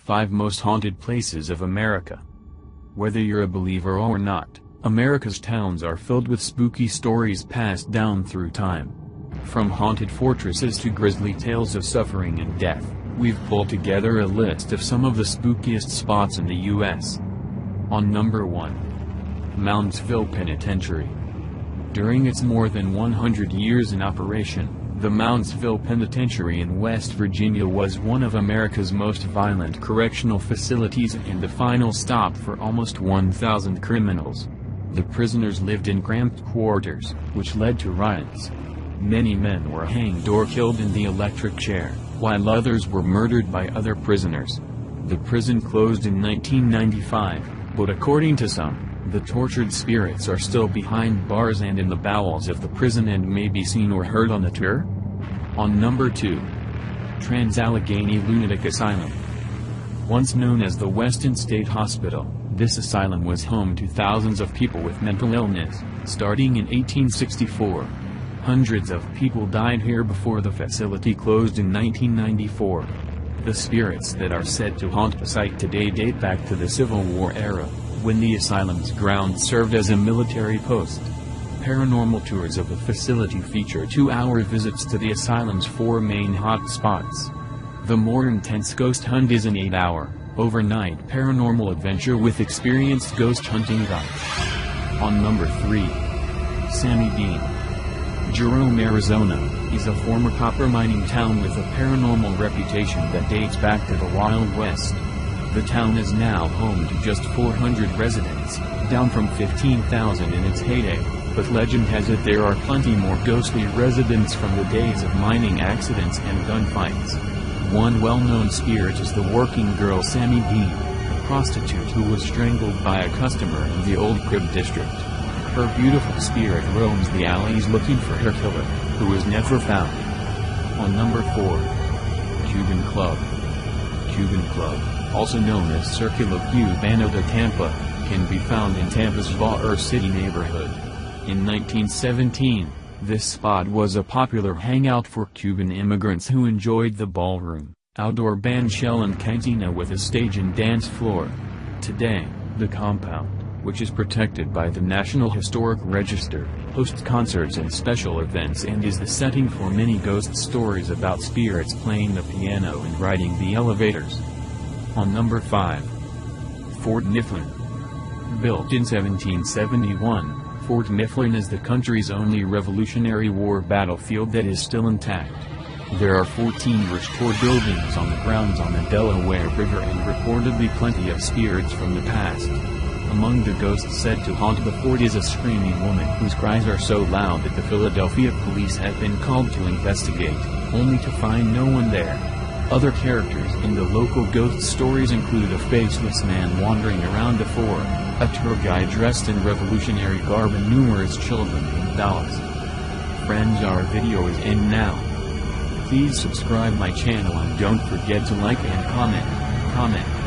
5 Most Haunted Places of America. Whether you're a believer or not, America's towns are filled with spooky stories passed down through time. From haunted fortresses to grisly tales of suffering and death, we've pulled together a list of some of the spookiest spots in the U.S. On number 1. Moundsville Penitentiary. During its more than 100 years in operation, the Moundsville Penitentiary in West Virginia was one of America's most violent correctional facilities and the final stop for almost 1,000 criminals. The prisoners lived in cramped quarters, which led to riots. Many men were hanged or killed in the electric chair, while others were murdered by other prisoners. The prison closed in 1995, but according to some, the tortured spirits are still behind bars and in the bowels of the prison and may be seen or heard on the tour. On number 2. Trans-Allegheny Lunatic Asylum. Once known as the Weston State Hospital, this asylum was home to thousands of people with mental illness, starting in 1864. Hundreds of people died here before the facility closed in 1994. The spirits that are said to haunt the site today date back to the Civil War era, when the asylum's grounds served as a military post. Paranormal tours of the facility feature 2-hour visits to the asylum's 4 main hot spots. The more intense ghost hunt is an 8-hour, overnight paranormal adventure with experienced ghost hunting guides. On number 3. Sammy Dean. Jerome, Arizona, is a former copper mining town with a paranormal reputation that dates back to the Wild West. The town is now home to just 400 residents, down from 15,000 in its heyday, but legend has it there are plenty more ghostly residents from the days of mining accidents and gunfights. One well-known spirit is the working girl Sammy Dean, a prostitute who was strangled by a customer in the Old Crib district. Her beautiful spirit roams the alleys looking for her killer, who is never found. On number 4. Cuban Club. Cuban Club, also known as Circulo Cubano de Tampa, can be found in Tampa's Valles City neighborhood. In 1917, this spot was a popular hangout for Cuban immigrants who enjoyed the ballroom, outdoor band shell and cantina with a stage and dance floor. Today, the compound, which is protected by the National Historic Register, hosts concerts and special events and is the setting for many ghost stories about spirits playing the piano and riding the elevators. On number 5. Fort Mifflin. Built in 1771, Fort Mifflin is the country's only Revolutionary War battlefield that is still intact. There are 14 restored buildings on the grounds on the Delaware River and reportedly plenty of spirits from the past. Among the ghosts said to haunt the fort is a screaming woman whose cries are so loud that the Philadelphia police have been called to investigate, only to find no one there. Other characters in the local ghost stories include a faceless man wandering around the fort, a tour guide dressed in revolutionary garb and numerous children and dolls. Friends, our video is in now. Please subscribe my channel and don't forget to like and comment.